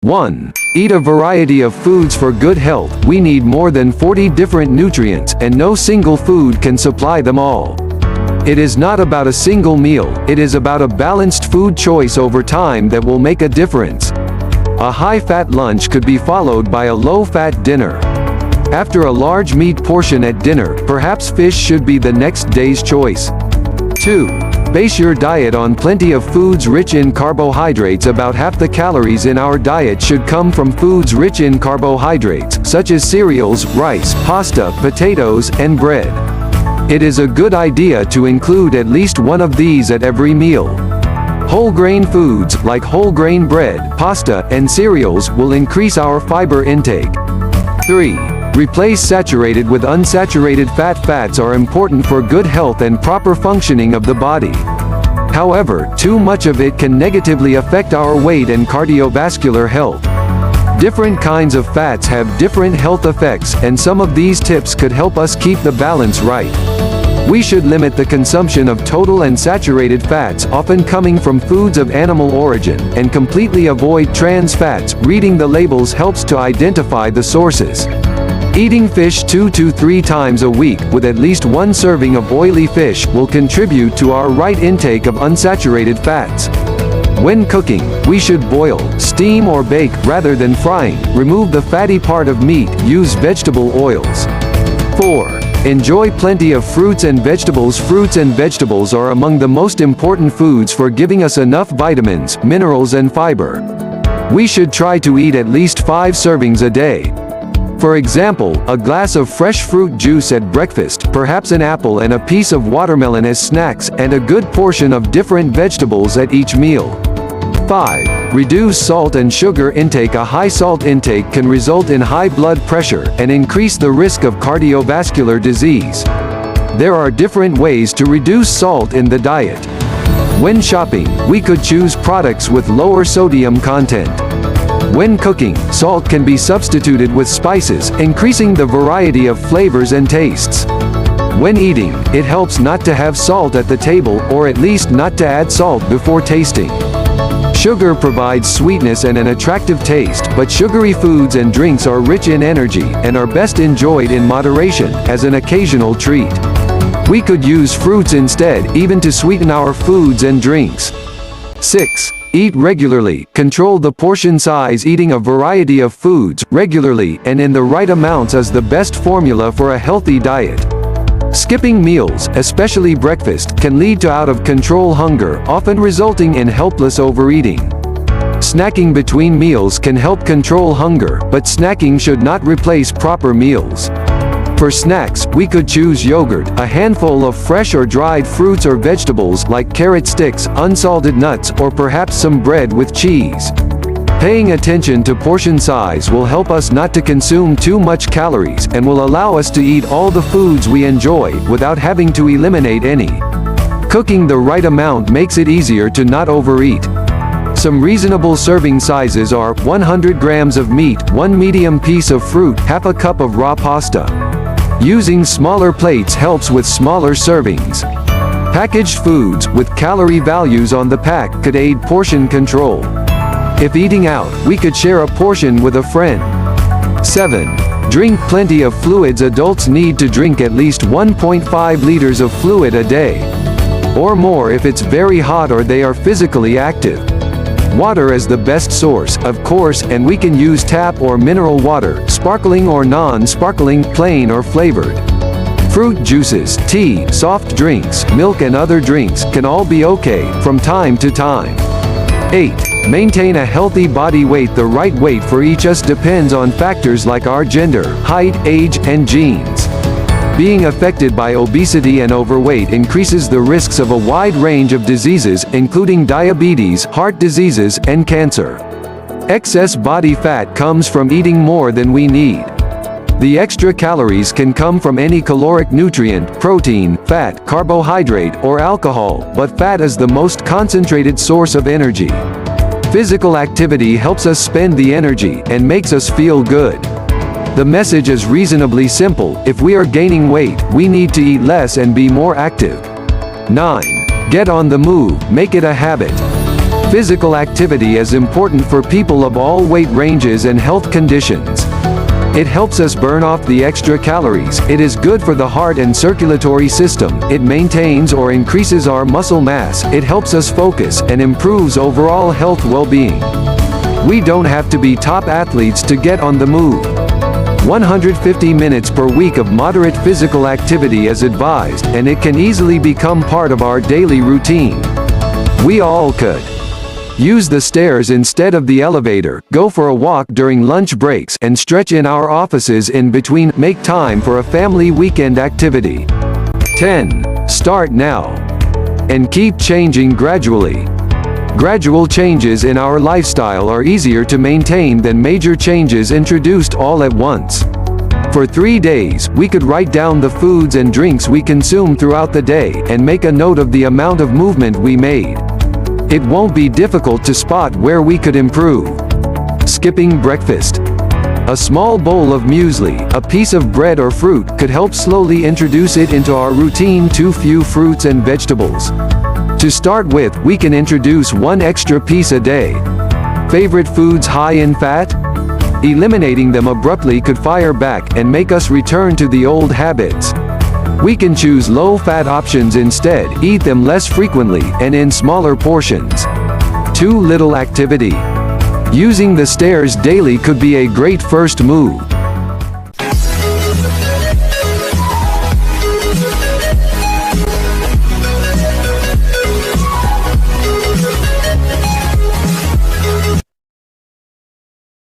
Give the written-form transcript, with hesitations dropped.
1. Eat a variety of foods for good health. We need more than 40 different nutrients, and no single food can supply them all. It is not about a single meal, it is about a balanced food choice over time that will make a difference. A high-fat lunch could be followed by a low-fat dinner. After a large meat portion at dinner, perhaps fish should be the next day's choice. 2. Base your diet on plenty of foods rich in carbohydrates. About half the calories in our diet should come from foods rich in carbohydrates, such as cereals, rice, pasta, potatoes, and bread. It is a good idea to include at least one of these at every meal. Whole grain foods, like whole grain bread, pasta, and cereals, will increase our fiber intake. 3. Replace saturated with unsaturated fat. Fats are important for good health and proper functioning of the body. However, too much of it can negatively affect our weight and cardiovascular health. Different kinds of fats have different health effects, and some of these tips could help us keep the balance right. We should limit the consumption of total and saturated fats, often coming from foods of animal origin, and completely avoid trans fats. Reading the labels helps to identify the sources. Eating fish 2 to 3 times a week, with at least one serving of oily fish, will contribute to our right intake of unsaturated fats. When cooking, we should boil, steam or bake, rather than frying. Remove the fatty part of meat. Use vegetable oils. 4. Enjoy plenty of fruits and vegetables. Fruits and vegetables are among the most important foods for giving us enough vitamins, minerals and fiber. We should try to eat at least 5 servings a day. For example, a glass of fresh fruit juice at breakfast, perhaps an apple and a piece of watermelon as snacks, and a good portion of different vegetables at each meal. 5. Reduce salt and sugar intake. A high salt intake can result in high blood pressure, and increase the risk of cardiovascular disease. There are different ways to reduce salt in the diet. When shopping, we could choose products with lower sodium content. When cooking, salt can be substituted with spices, increasing the variety of flavors and tastes. When eating, it helps not to have salt at the table, or at least not to add salt before tasting. Sugar provides sweetness and an attractive taste, but sugary foods and drinks are rich in energy, and are best enjoyed in moderation, as an occasional treat. We could use fruits instead, even to sweeten our foods and drinks. 6. Eat regularly. Control the portion size. Eating a variety of foods, regularly, and in the right amounts is the best formula for a healthy diet. Skipping meals, especially breakfast, can lead to out-of-control hunger, often resulting in helpless overeating. Snacking between meals can help control hunger, but snacking should not replace proper meals. For snacks, we could choose yogurt, a handful of fresh or dried fruits or vegetables like carrot sticks, unsalted nuts, or perhaps some bread with cheese. Paying attention to portion size will help us not to consume too much calories, and will allow us to eat all the foods we enjoy, without having to eliminate any. Cooking the right amount makes it easier to not overeat. Some reasonable serving sizes are 100 grams of meat, 1 medium piece of fruit, half a cup of raw pasta. Using smaller plates helps with smaller servings. Packaged foods, with calorie values on the pack, could aid portion control. If eating out, we could share a portion with a friend. 7. Drink plenty of fluids. Adults need to drink at least 1.5 liters of fluid a day. Or more if it's very hot or they are physically active. Water is the best source, of course, and we can use tap or mineral water, sparkling or non-sparkling, plain or flavored. Fruit juices, tea, soft drinks, milk and other drinks can all be okay, from time to time. 8. Maintain a healthy body weight. The right weight for each of us depends on factors like our gender, height, age, and genes. Being affected by obesity and overweight increases the risks of a wide range of diseases, including diabetes, heart diseases, and cancer. Excess body fat comes from eating more than we need. The extra calories can come from any caloric nutrient, protein, fat, carbohydrate, or alcohol, but fat is the most concentrated source of energy. Physical activity helps us spend the energy, and makes us feel good. The message is reasonably simple: if we are gaining weight, we need to eat less and be more active. 9. Get on the move, make it a habit. Physical activity is important for people of all weight ranges and health conditions. It helps us burn off the extra calories, it is good for the heart and circulatory system, it maintains or increases our muscle mass, it helps us focus, and improves overall health well-being. We don't have to be top athletes to get on the move. 150 minutes per week of moderate physical activity is advised, and it can easily become part of our daily routine. We all could. Use the stairs instead of the elevator, go for a walk during lunch breaks, and stretch in our offices in between. Make time for a family weekend activity. 10. Start now. And keep changing gradually. Gradual changes in our lifestyle are easier to maintain than major changes introduced all at once. For 3 days, we could write down the foods and drinks we consume throughout the day, and make a note of the amount of movement we made. It won't be difficult to spot where we could improve. Skipping breakfast. A small bowl of muesli, a piece of bread or fruit, could help slowly introduce it into our routine. Too few fruits and vegetables. To start with, we can introduce 1 extra piece a day. Favorite foods high in fat? Eliminating them abruptly could fire back and make us return to the old habits. We can choose low-fat options instead, eat them less frequently, and in smaller portions. Too little activity. Using the stairs daily could be a great first move.